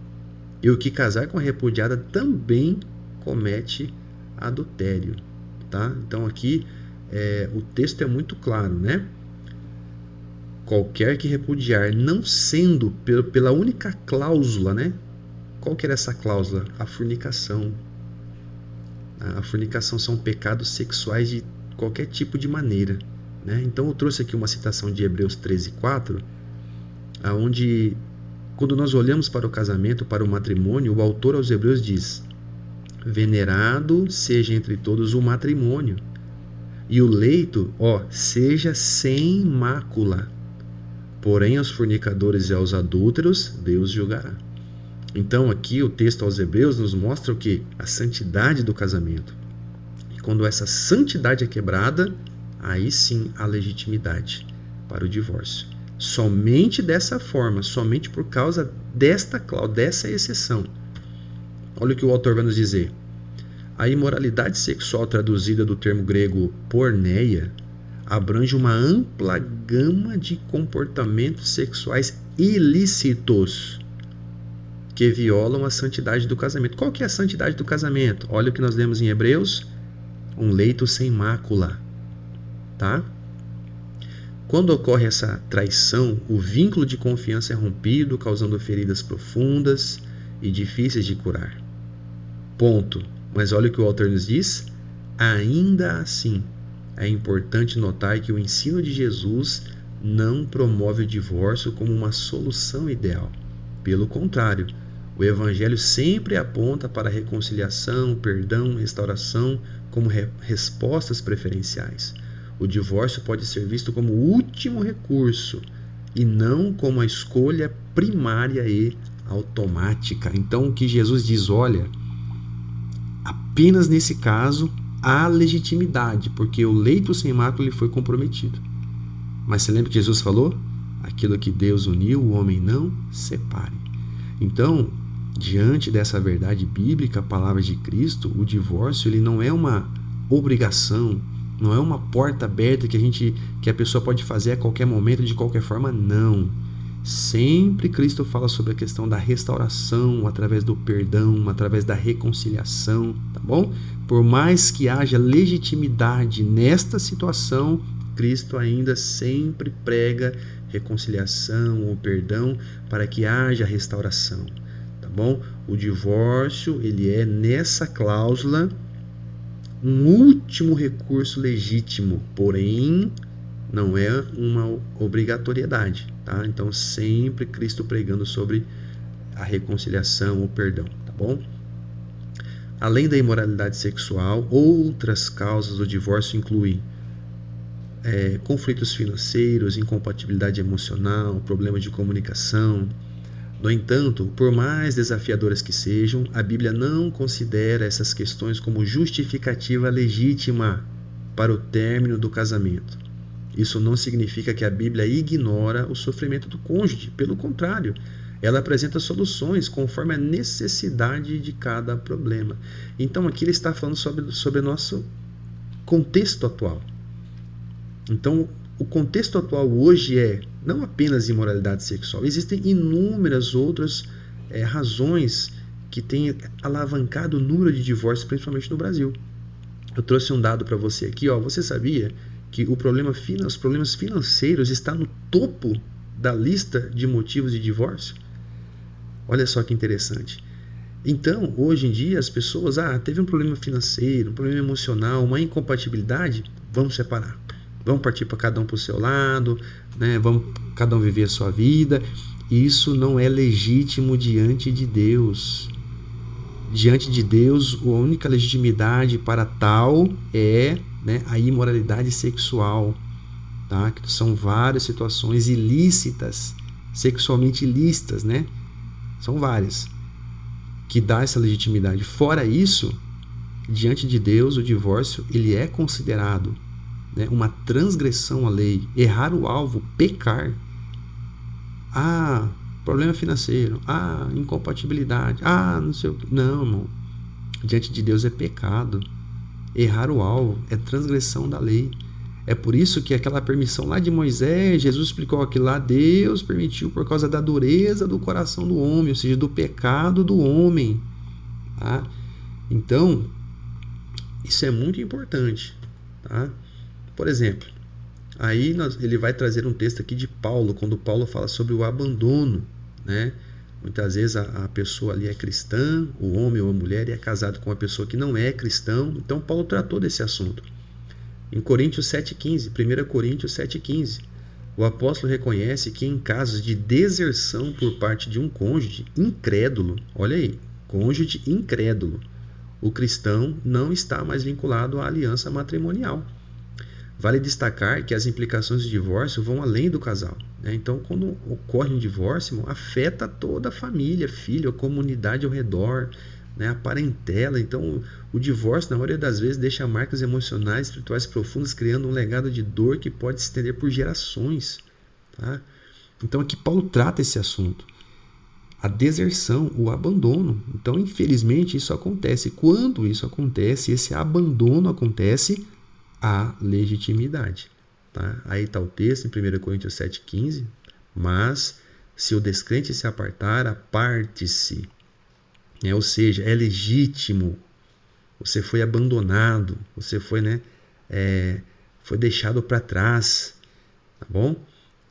E o que casar com a repudiada também comete adultério. Tá? Então aqui o texto é muito claro, né? Qualquer que repudiar, não sendo pela única cláusula, né? Qual que era essa cláusula? A fornicação. A fornicação são pecados sexuais de qualquer tipo de maneira. Né? Então eu trouxe aqui uma citação de Hebreus 13:4, onde, quando nós olhamos para o casamento, para o matrimônio, o autor aos Hebreus diz: venerado seja entre todos o matrimônio, e o leito, seja sem mácula. Porém, aos fornicadores e aos adúlteros, Deus julgará. Então, aqui o texto aos Hebreus nos mostra o quê? A santidade do casamento. E quando essa santidade é quebrada, aí sim há legitimidade para o divórcio. Somente dessa forma, somente por causa desta cláusula, dessa exceção. Olha o que o autor vai nos dizer. A imoralidade sexual, traduzida do termo grego porneia, abrange uma ampla gama de comportamentos sexuais ilícitos que violam a santidade do casamento. Qual que é a santidade do casamento? Olha o que nós lemos em Hebreus, um leito sem mácula. Tá? Quando ocorre essa traição, o vínculo de confiança é rompido, causando feridas profundas e difíceis de curar. Ponto. Mas olha o que o autor nos diz. Ainda assim, é importante notar que o ensino de Jesus não promove o divórcio como uma solução ideal. Pelo contrário, o Evangelho sempre aponta para a reconciliação, perdão, restauração como respostas preferenciais. O divórcio pode ser visto como o último recurso e não como a escolha primária e automática. Então, o que Jesus diz, olha, apenas nesse caso há legitimidade, porque o leito sem mácula foi comprometido. Mas você lembra que Jesus falou? Aquilo que Deus uniu, o homem não separe. Então, diante dessa verdade bíblica, a palavra de Cristo, o divórcio ele não é uma obrigação, não é uma porta aberta que a pessoa pode fazer a qualquer momento, de qualquer forma, não. Sempre Cristo fala sobre a questão da restauração, através do perdão, através da reconciliação, tá bom? Por mais que haja legitimidade nesta situação, Cristo ainda sempre prega reconciliação ou perdão para que haja restauração, tá bom? O divórcio, ele é nessa cláusula um último recurso legítimo, porém não é uma obrigatoriedade, tá? Então sempre Cristo pregando sobre a reconciliação ou perdão, tá bom? Além da imoralidade sexual, outras causas do divórcio incluem conflitos financeiros, incompatibilidade emocional, problemas de comunicação. No entanto, por mais desafiadoras que sejam, a Bíblia não considera essas questões como justificativa legítima para o término do casamento. Isso não significa que a Bíblia ignora o sofrimento do cônjuge. Pelo contrário, ela apresenta soluções conforme a necessidade de cada problema. Então aqui ele está falando sobre o nosso contexto atual. Então o contexto atual hoje é não apenas imoralidade sexual, existem inúmeras outras razões que têm alavancado o número de divórcios, principalmente no Brasil. Eu trouxe um dado para você aqui, ó. Você sabia que os problemas financeiros estão no topo da lista de motivos de divórcio? Olha só que interessante. Então, hoje em dia, as pessoas, teve um problema financeiro, um problema emocional, uma incompatibilidade, vamos separar. Vamos partir para cada um para o seu lado, né? Vamos cada um viver a sua vida. Isso não é legítimo diante de Deus. Diante de Deus, a única legitimidade para tal é, né, a imoralidade sexual, tá? Que são várias situações ilícitas, sexualmente ilícitas, né? São várias que dá essa legitimidade. Fora isso, diante de Deus, o divórcio ele é considerado, né, uma transgressão à lei, errar o alvo, pecar. Problema financeiro, incompatibilidade, não sei o que. Não, irmão. Diante de Deus é pecado. Errar o alvo é transgressão da lei. É por isso que aquela permissão lá de Moisés, Jesus explicou aquilo lá, Deus permitiu por causa da dureza do coração do homem, ou seja, do pecado do homem. Tá? Então, isso é muito importante. Tá? Por exemplo, aí ele vai trazer um texto aqui de Paulo, quando Paulo fala sobre o abandono, né? Muitas vezes a pessoa ali é cristã, o homem ou a mulher, e é casado com uma pessoa que não é cristão. Então Paulo tratou desse assunto. Em Coríntios 7,15, 1 Coríntios 7,15, o apóstolo reconhece que em casos de deserção por parte de um cônjuge incrédulo, olha aí, cônjuge incrédulo, o cristão não está mais vinculado à aliança matrimonial. Vale destacar que as implicações do divórcio vão além do casal, né? Então, quando ocorre um divórcio, afeta toda a família, filho, a comunidade ao redor, né? A parentela. Então, o divórcio, na maioria das vezes, deixa marcas emocionais, espirituais profundas, criando um legado de dor que pode se estender por gerações. Tá? Então, aqui Paulo trata esse assunto. A deserção, o abandono. Então, infelizmente, isso acontece. Quando isso acontece, esse abandono acontece, a legitimidade. Tá? Aí está o texto em 1 Coríntios 7,15. Mas, se o descrente se apartar, aparte-se. Ou seja, é legítimo. Você foi abandonado. Você foi, foi deixado para trás. Tá bom?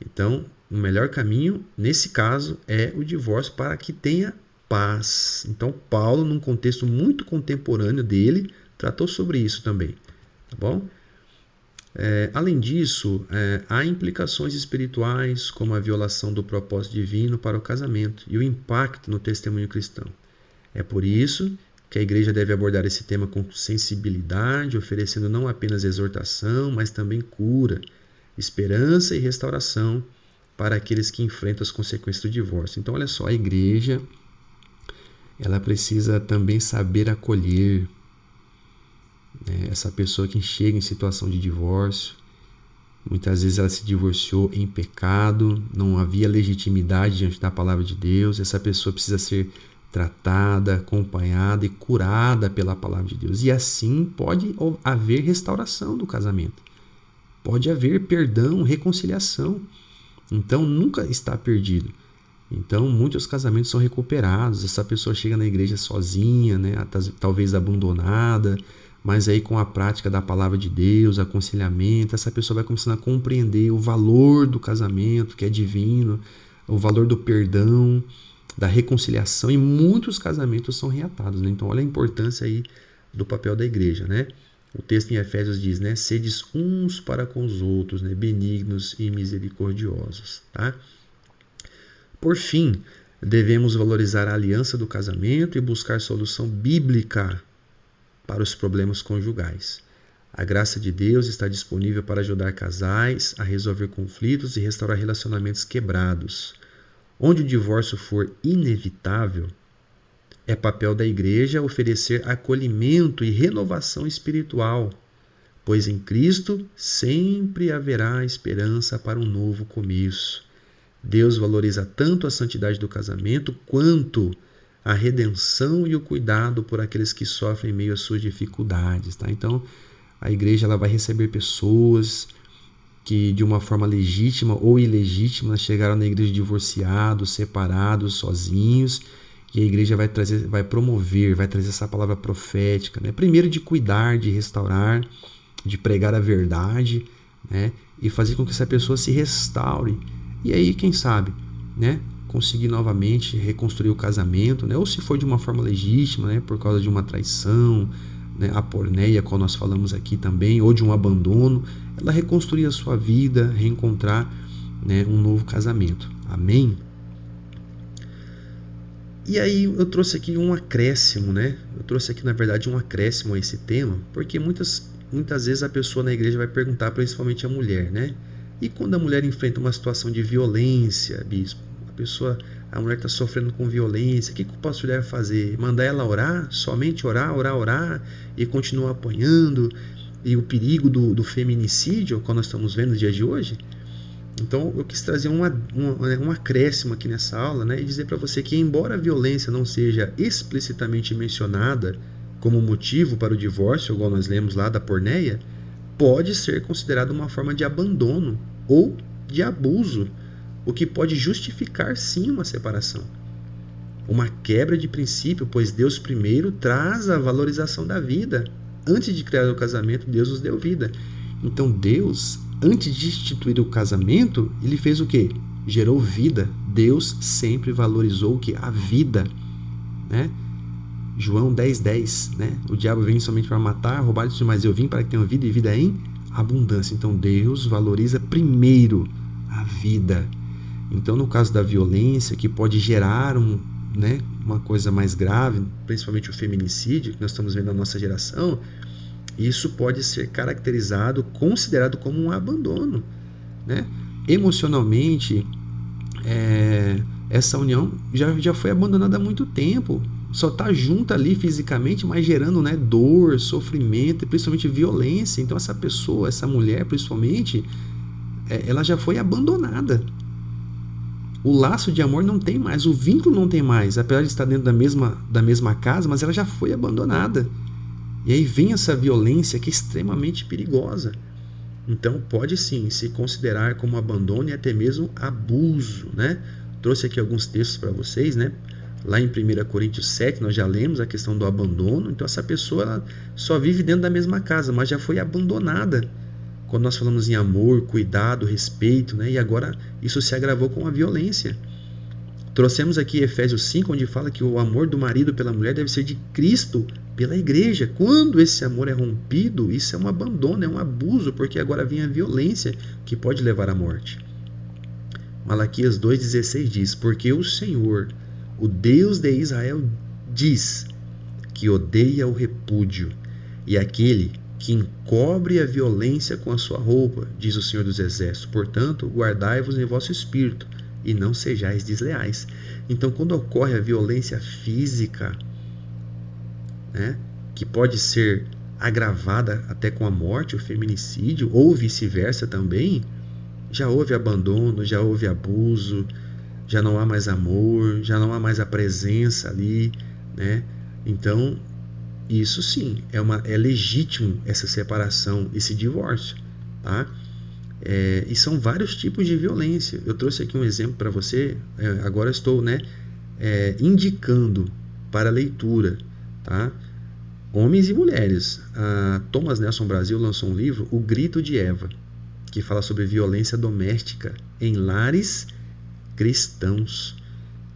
Então, o melhor caminho, nesse caso, é o divórcio para que tenha paz. Então, Paulo, num contexto muito contemporâneo dele, tratou sobre isso também. Tá bom? Além disso, há implicações espirituais, como a violação do propósito divino para o casamento e o impacto no testemunho cristão. É por isso que a igreja deve abordar esse tema com sensibilidade, oferecendo não apenas exortação, mas também cura, esperança e restauração para aqueles que enfrentam as consequências do divórcio. Então, olha só, a igreja ela precisa também saber acolher essa pessoa que chega em situação de divórcio. Muitas vezes ela se divorciou em pecado, não havia legitimidade diante da palavra de Deus. Essa pessoa precisa ser tratada, acompanhada e curada pela palavra de Deus. E assim pode haver restauração do casamento. Pode haver perdão, reconciliação. Então nunca está perdido. Então muitos casamentos são recuperados. Essa pessoa chega na igreja sozinha, talvez abandonada, mas aí com a prática da palavra de Deus, aconselhamento, essa pessoa vai começando a compreender o valor do casamento, que é divino, o valor do perdão, da reconciliação, e muitos casamentos são reatados. Então olha a importância aí do papel da igreja. O texto em Efésios diz, sedes uns para com os outros, benignos e misericordiosos. Tá? Por fim, devemos valorizar a aliança do casamento e buscar solução bíblica para os problemas conjugais. A graça de Deus está disponível para ajudar casais a resolver conflitos e restaurar relacionamentos quebrados. Onde o divórcio for inevitável, é papel da igreja oferecer acolhimento e renovação espiritual pois em Cristo sempre haverá esperança para um novo começo. Deus valoriza tanto a santidade do casamento quanto a redenção e o cuidado por aqueles que sofrem em meio às suas dificuldades. Tá? Então, a igreja ela vai receber pessoas que de uma forma legítima ou ilegítima chegaram na igreja divorciados, separados, sozinhos, e a igreja vai promover, vai trazer essa palavra profética, né? Primeiro de cuidar, de restaurar, de pregar a verdade, né? E fazer com que essa pessoa se restaure. E aí, quem sabe, né? Conseguir novamente reconstruir o casamento, né? Ou se for de uma forma legítima, né? Por causa de uma traição, né? A porneia, como nós falamos aqui também, ou de um abandono, ela reconstruir a sua vida, reencontrar, né? Um novo casamento. Amém? E aí eu trouxe aqui um acréscimo, né? Eu trouxe aqui, na verdade, um acréscimo a esse tema, porque muitas vezes a pessoa na igreja vai perguntar, principalmente a mulher, né? E quando a mulher enfrenta uma situação de violência, bispo, a mulher está sofrendo com violência, o que o pastor deve fazer? Mandar ela orar? Somente orar e continuar apanhando? E o perigo do feminicídio, como nós estamos vendo no dia de hoje? Então eu quis trazer um acréscimo aqui nessa aula, né, e dizer para você que, embora a violência não seja explicitamente mencionada como motivo para o divórcio, igual nós lemos lá da porneia, pode ser considerada uma forma de abandono ou de abuso, o que pode justificar sim uma separação. Uma quebra de princípio, pois Deus primeiro traz a valorização da vida. Antes de criar o casamento, Deus nos deu vida. Então Deus, antes de instituir o casamento, ele fez o quê? Gerou vida. Deus sempre valorizou o quê? A vida, né? João 10:10, né? O diabo vem somente para matar, roubar e tudo mais. Eu vim para que tenham vida e vida em abundância. Então Deus valoriza primeiro a vida. Então, no caso da violência, que pode gerar uma coisa mais grave, principalmente o feminicídio, que nós estamos vendo na nossa geração, isso pode ser considerado como um abandono, né? Emocionalmente, essa união já foi abandonada há muito tempo. Só está junta ali fisicamente, mas gerando, né, dor, sofrimento e principalmente violência. Então essa pessoa, essa mulher principalmente, ela já foi abandonada. O laço de amor não tem mais, o vínculo não tem mais, apesar de estar dentro da mesma casa, mas ela já foi abandonada. E aí vem essa violência que é extremamente perigosa. Então pode sim se considerar como abandono e até mesmo abuso, né? Trouxe aqui alguns textos para vocês, né? Lá em 1 Coríntios 7 nós já lemos a questão do abandono. Então essa pessoa ela só vive dentro da mesma casa, mas já foi abandonada. Quando nós falamos em amor, cuidado, respeito, né? E agora isso se agravou com a violência. Trouxemos aqui Efésios 5, onde fala que o amor do marido pela mulher deve ser de Cristo pela igreja. Quando esse amor é rompido, isso é um abandono, é um abuso, porque agora vem a violência que pode levar à morte. Malaquias 2,16 diz: porque o Senhor, o Deus de Israel, diz que odeia o repúdio e aquele que encobre a violência com a sua roupa, diz o Senhor dos Exércitos. Portanto, guardai-vos em vosso espírito e não sejais desleais. Então, quando ocorre a violência física, né, que pode ser agravada até com a morte, o feminicídio, ou vice-versa também, já houve abandono, já houve abuso, já não há mais amor, já não há mais a presença ali, né? Então, isso sim, é legítimo essa separação, esse divórcio, tá? E são vários tipos de violência. Eu trouxe aqui um exemplo para você, agora estou, né, indicando para leitura, tá? Homens e mulheres. A Thomas Nelson Brasil lançou um livro, O Grito de Eva, que fala sobre violência doméstica em lares cristãos.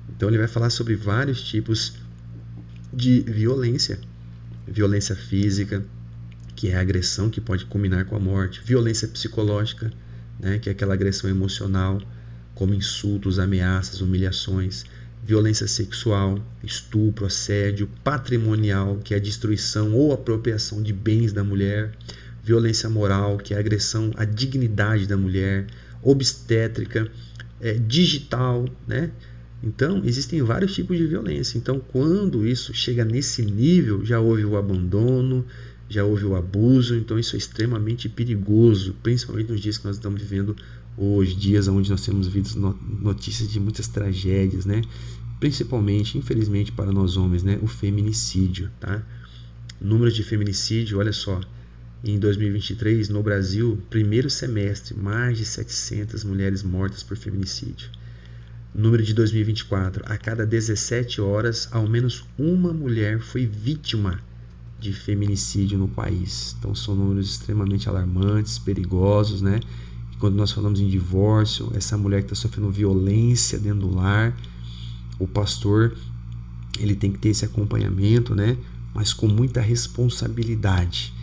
Então ele vai falar sobre vários tipos de violência. Violência física, que é a agressão que pode culminar com a morte. Violência psicológica, né, que é aquela agressão emocional, como insultos, ameaças, humilhações. Violência sexual, estupro, assédio. Patrimonial, que é a destruição ou apropriação de bens da mulher. Violência moral, que é a agressão à dignidade da mulher. Obstétrica, digital, né? Então, existem vários tipos de violência. Então, quando isso chega nesse nível, já houve o abandono, já houve o abuso, então isso é extremamente perigoso, principalmente nos dias que nós estamos vivendo hoje, dias onde nós temos visto notícias de muitas tragédias, né? Principalmente, infelizmente para nós homens, né? O feminicídio, tá? Números de feminicídio, olha só, em 2023, no Brasil, primeiro semestre, mais de 700 mulheres mortas por feminicídio. Número de 2024, a cada 17 horas, ao menos uma mulher foi vítima de feminicídio no país. Então são números extremamente alarmantes, perigosos, né? E quando nós falamos em divórcio, essa mulher que está sofrendo violência dentro do lar, o pastor, ele tem que ter esse acompanhamento, né? Mas com muita responsabilidade,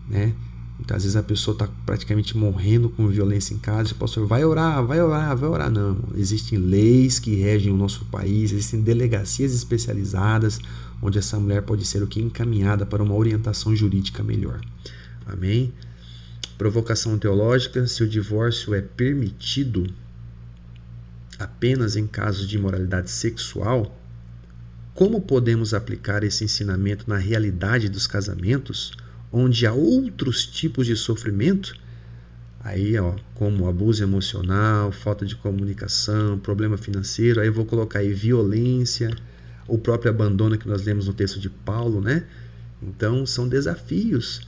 né? Então, às vezes a pessoa está praticamente morrendo com violência em casa e o pastor vai orar, vai orar, vai orar. Não, existem leis que regem o nosso país, existem delegacias especializadas onde essa mulher pode ser o que encaminhada para uma orientação jurídica melhor. Amém? Provocação teológica: se o divórcio é permitido apenas em casos de imoralidade sexual, como podemos aplicar esse ensinamento na realidade dos casamentos, onde há outros tipos de sofrimento? Aí, como abuso emocional, falta de comunicação, problema financeiro, aí eu vou colocar aí violência, o próprio abandono que nós lemos no texto de Paulo, né? Então, são desafios,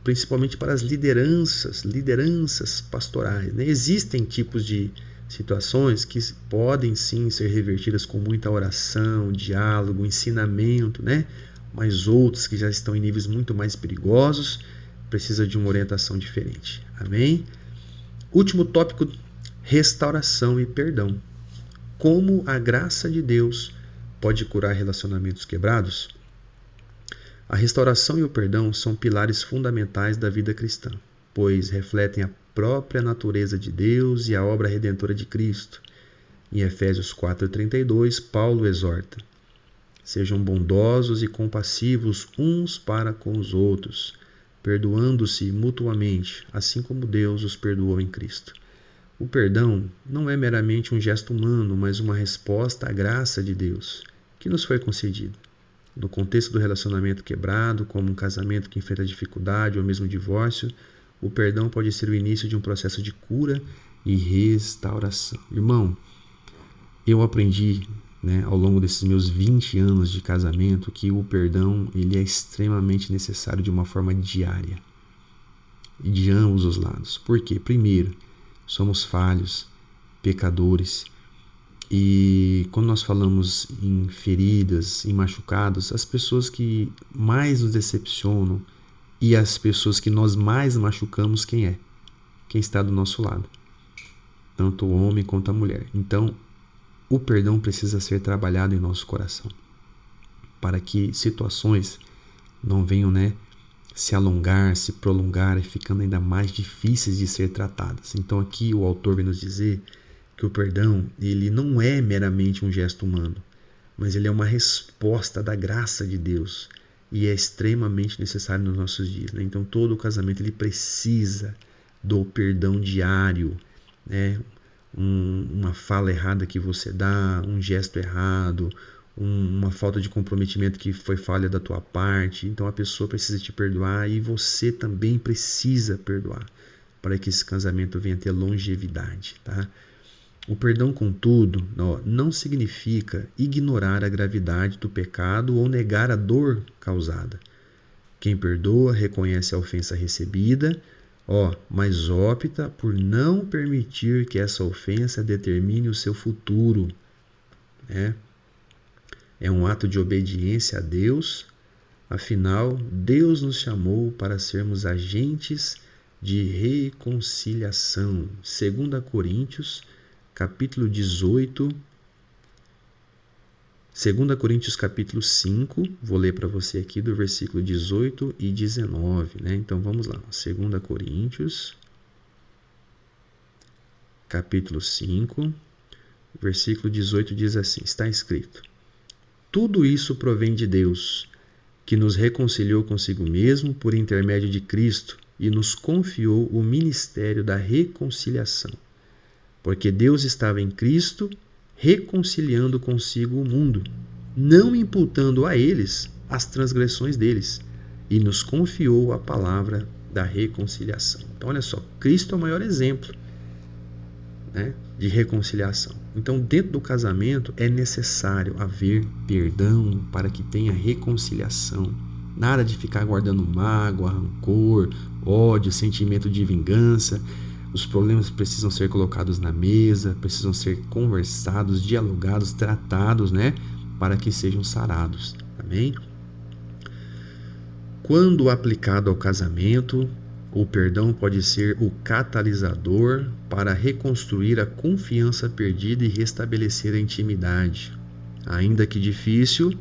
principalmente para as lideranças pastorais, né? Existem tipos de situações que podem sim ser revertidas com muita oração, diálogo, ensinamento, né? Mas outros que já estão em níveis muito mais perigosos precisa de uma orientação diferente. Amém? Último tópico: restauração e perdão. Como a graça de Deus pode curar relacionamentos quebrados? A restauração e o perdão são pilares fundamentais da vida cristã, pois refletem a própria natureza de Deus e a obra redentora de Cristo. Em Efésios 4:32, Paulo exorta: sejam bondosos e compassivos uns para com os outros, perdoando-se mutuamente, assim como Deus os perdoou em Cristo. O perdão não é meramente um gesto humano, mas uma resposta à graça de Deus, que nos foi concedida. No contexto do relacionamento quebrado, como um casamento que enfrenta dificuldade ou mesmo divórcio, o perdão pode ser o início de um processo de cura e restauração. Irmão, eu aprendi, né, ao longo desses meus 20 anos de casamento, que o perdão ele é extremamente necessário de uma forma diária, e de ambos os lados. Por quê? Primeiro, somos falhos, pecadores, e quando nós falamos em feridas, em machucados, as pessoas que mais nos decepcionam e as pessoas que nós mais machucamos, quem é? Quem está do nosso lado, tanto o homem quanto a mulher. Então, o perdão precisa ser trabalhado em nosso coração, para que situações não venham, né, se alongar, se prolongar e ficando ainda mais difíceis de ser tratadas. Então aqui o autor vem nos dizer que o perdão ele não é meramente um gesto humano, mas ele é uma resposta da graça de Deus e é extremamente necessário nos nossos dias, né? Então todo casamento ele precisa do perdão diário, né? Uma fala errada que você dá, um gesto errado, uma falta de comprometimento que foi falha da tua parte. Então a pessoa precisa te perdoar e você também precisa perdoar para que esse casamento venha a ter longevidade, tá? O perdão, contudo, não significa ignorar a gravidade do pecado ou negar a dor causada. Quem perdoa reconhece a ofensa recebida, mas opta por não permitir que essa ofensa determine o seu futuro, né? É um ato de obediência a Deus. Afinal, Deus nos chamou para sermos agentes de reconciliação. 2 Coríntios, capítulo 18, 2 Coríntios, capítulo 5, vou ler para você aqui do versículo 18 e 19, né? Então vamos lá, 2 Coríntios, capítulo 5, versículo 18 diz assim, está escrito: tudo isso provém de Deus, que nos reconciliou consigo mesmo por intermédio de Cristo e nos confiou o ministério da reconciliação. Porque Deus estava em Cristo reconciliando consigo o mundo, não imputando a eles as transgressões deles, e nos confiou a palavra da reconciliação. Então, olha só, Cristo é o maior exemplo, né, de reconciliação. Então, dentro do casamento é necessário haver perdão para que tenha reconciliação. Nada de ficar guardando mágoa, rancor, ódio, sentimento de vingança. Os problemas precisam ser colocados na mesa, precisam ser conversados, dialogados, tratados, né, para que sejam sarados. Amém? Quando aplicado ao casamento, o perdão pode ser o catalisador para reconstruir a confiança perdida e restabelecer a intimidade. Ainda que difícil,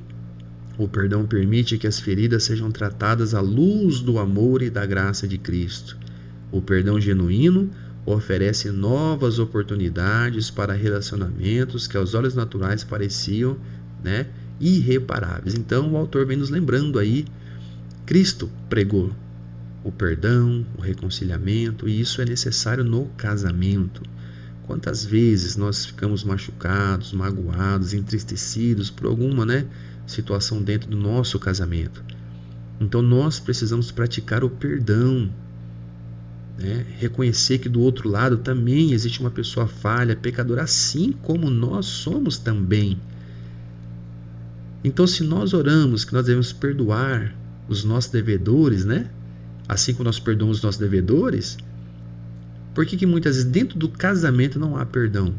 o perdão permite que as feridas sejam tratadas à luz do amor e da graça de Cristo. O perdão genuíno oferece novas oportunidades para relacionamentos que aos olhos naturais pareciam, né, irreparáveis. Então o autor vem nos lembrando aí, Cristo pregou o perdão, o reconciliamento, e isso é necessário no casamento. Quantas vezes nós ficamos machucados, magoados, entristecidos por alguma, né, situação dentro do nosso casamento. Então nós precisamos praticar o perdão, né? Reconhecer que do outro lado também existe uma pessoa falha, pecadora, assim como nós somos também. Então, se nós oramos que nós devemos perdoar os nossos devedores, né, assim como nós perdoamos os nossos devedores, por que muitas vezes dentro do casamento não há perdão?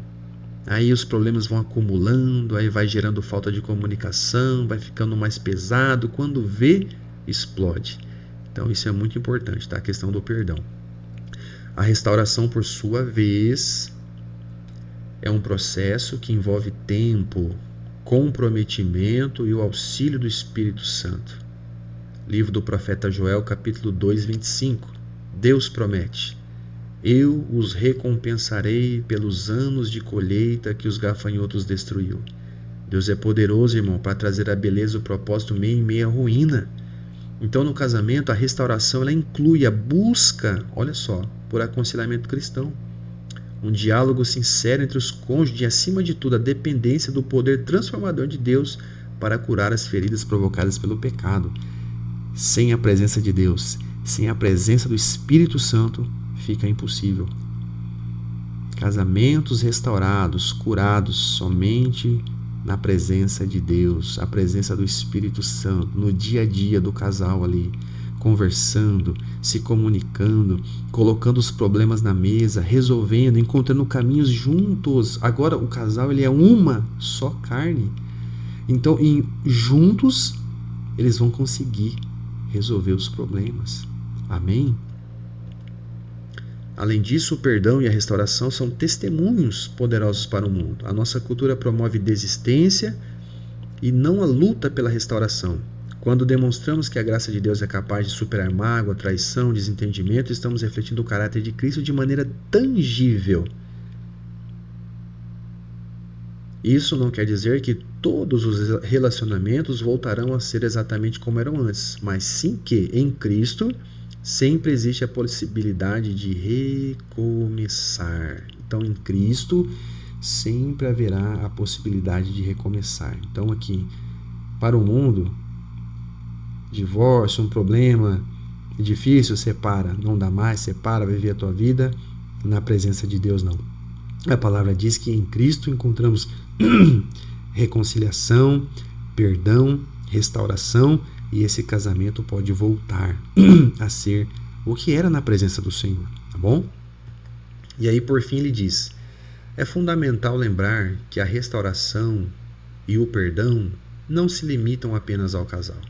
Aí os problemas vão acumulando, aí vai gerando falta de comunicação, vai ficando mais pesado, quando vê, explode. Então isso é muito importante, tá? A questão do perdão. A restauração, por sua vez, é um processo que envolve tempo, comprometimento e o auxílio do Espírito Santo. Livro do profeta Joel, capítulo 2, 25. Deus promete: eu os recompensarei pelos anos de colheita que os gafanhotos destruiu. Deus é poderoso, irmão, para trazer a beleza e o propósito meio em meio à ruína. Então, no casamento, a restauração ela inclui a busca, olha só, por aconselhamento cristão. Um diálogo sincero entre os cônjuges e, acima de tudo, a dependência do poder transformador de Deus para curar as feridas provocadas pelo pecado. Sem a presença de Deus, sem a presença do Espírito Santo, fica impossível. Casamentos restaurados, curados somente na presença de Deus, a presença do Espírito Santo, no dia a dia do casal ali, conversando, se comunicando, colocando os problemas na mesa, resolvendo, encontrando caminhos juntos. Agora o casal ele é uma só carne. Então, juntos, eles vão conseguir resolver os problemas. Amém? Além disso, o perdão e a restauração são testemunhos poderosos para o mundo. A nossa cultura promove desistência e não a luta pela restauração. Quando demonstramos que a graça de Deus é capaz de superar mágoa, traição, desentendimento, estamos refletindo o caráter de Cristo de maneira tangível. Isso não quer dizer que todos os relacionamentos voltarão a ser exatamente como eram antes, mas sim que, em Cristo, sempre existe a possibilidade de recomeçar. Então, em Cristo, sempre haverá a possibilidade de recomeçar. Então, aqui, para o mundo, divórcio, um problema difícil, separa. Não dá mais, separa, viver a tua vida. Na presença de Deus, não. A palavra diz que em Cristo encontramos reconciliação, perdão, restauração, e esse casamento pode voltar a ser o que era na presença do Senhor, tá bom? E aí, por fim, ele diz: é fundamental lembrar que a restauração e o perdão não se limitam apenas ao casal.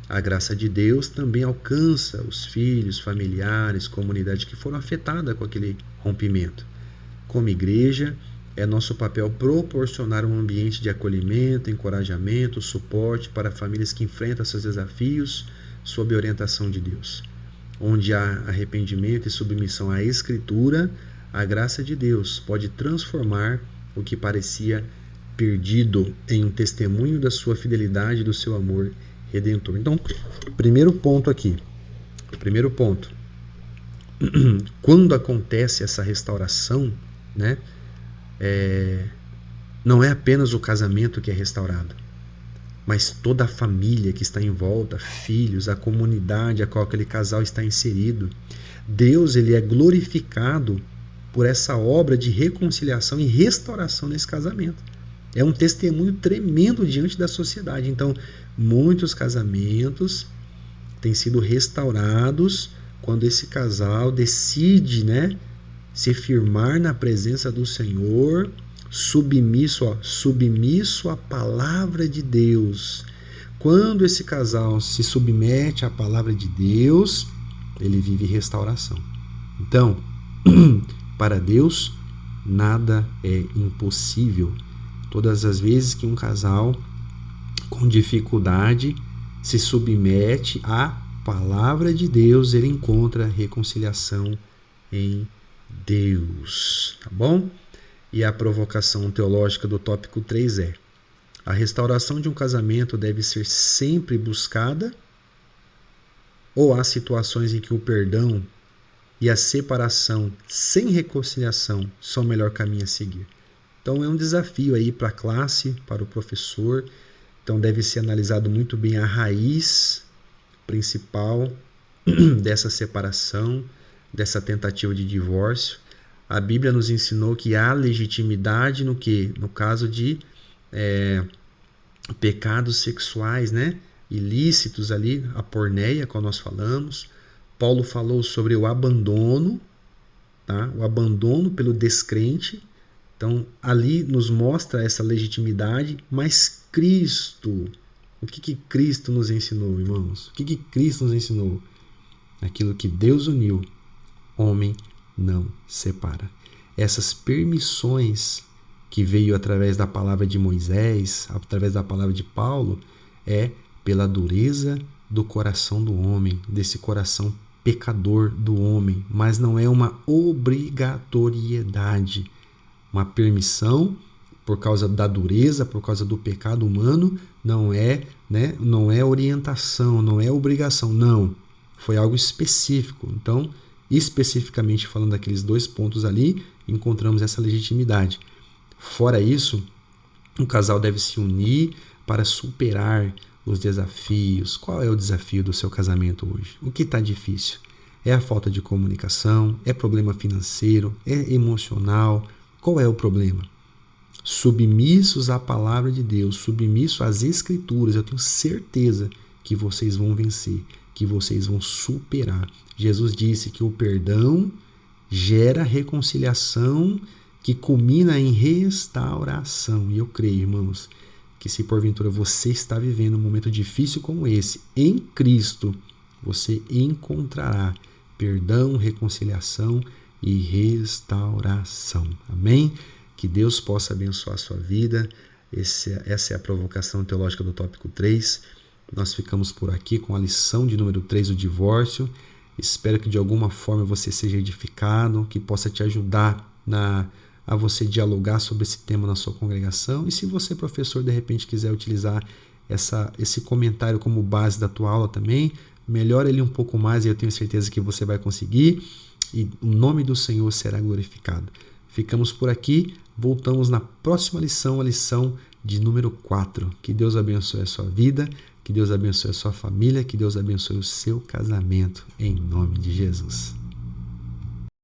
A graça de Deus também alcança os filhos, familiares, comunidade que foram afetadas com aquele rompimento. Como igreja, é nosso papel proporcionar um ambiente de acolhimento, encorajamento, suporte para famílias que enfrentam seus desafios sob a orientação de Deus. Onde há arrependimento e submissão à Escritura, a graça de Deus pode transformar o que parecia perdido em um testemunho da sua fidelidade e do seu amor redentor. Então, primeiro ponto aqui. Primeiro ponto. Quando acontece essa restauração, né? Não é apenas o casamento que é restaurado. mas toda a família que está em volta, filhos, a comunidade a qual aquele casal está inserido. Deus, ele é glorificado por essa obra de reconciliação e restauração nesse casamento. É um testemunho tremendo diante da sociedade. Então, muitos casamentos têm sido restaurados quando esse casal decide, se firmar na presença do Senhor, submisso à palavra de Deus. Quando esse casal se submete à palavra de Deus, ele vive restauração. Então, para Deus, nada é impossível. Todas as vezes que um casal com dificuldade se submete à palavra de Deus, ele encontra reconciliação em Deus, tá bom? E a provocação teológica do tópico 3 é: a restauração de um casamento deve ser sempre buscada, ou há situações em que o perdão e a separação sem reconciliação são o melhor caminho a seguir? Então é um desafio aí para a classe, para o professor. Então deve ser analisado muito bem a raiz principal dessa separação, dessa tentativa de divórcio. A Bíblia nos ensinou que há legitimidade no quê? No caso de pecados sexuais, ilícitos ali, a porneia, como nós falamos. Paulo falou sobre o abandono, tá? O abandono pelo descrente. Então, ali nos mostra essa legitimidade, mas Cristo, o que Cristo nos ensinou, irmãos? O que Cristo nos ensinou? Aquilo que Deus uniu, homem não separa. Essas permissões que veio através da palavra de Moisés, através da palavra de Paulo, é pela dureza do coração do homem, desse coração pecador do homem, mas não é uma obrigatoriedade. Uma permissão por causa da dureza, por causa do pecado humano, não é orientação, não é obrigação, não. Foi algo específico. Então, especificamente falando daqueles 2 pontos ali, encontramos essa legitimidade. Fora isso, o casal deve se unir para superar os desafios. Qual é o desafio do seu casamento hoje? O que está difícil? É a falta de comunicação? É problema financeiro? É emocional? Qual é o problema? Submissos à palavra de Deus, submissos às Escrituras, eu tenho certeza que vocês vão vencer, que vocês vão superar. Jesus disse que o perdão gera reconciliação que culmina em restauração. E eu creio, irmãos, que se porventura você está vivendo um momento difícil como esse, em Cristo, você encontrará perdão, reconciliação e restauração. Amém? Que Deus possa abençoar a sua vida. Essa é a provocação teológica do tópico 3. Nós ficamos por aqui com a lição de número 3, o divórcio. Espero que de alguma forma você seja edificado, que possa te ajudar a você dialogar sobre esse tema na sua congregação. E se você, professor, de repente quiser utilizar esse comentário como base da tua aula também, melhora ele um pouco mais e eu tenho certeza que você vai conseguir. E o nome do Senhor será glorificado. Ficamos por aqui, voltamos na próxima lição, a lição de número 4. Que Deus abençoe a sua vida, que Deus abençoe a sua família, que Deus abençoe o seu casamento, em nome de Jesus.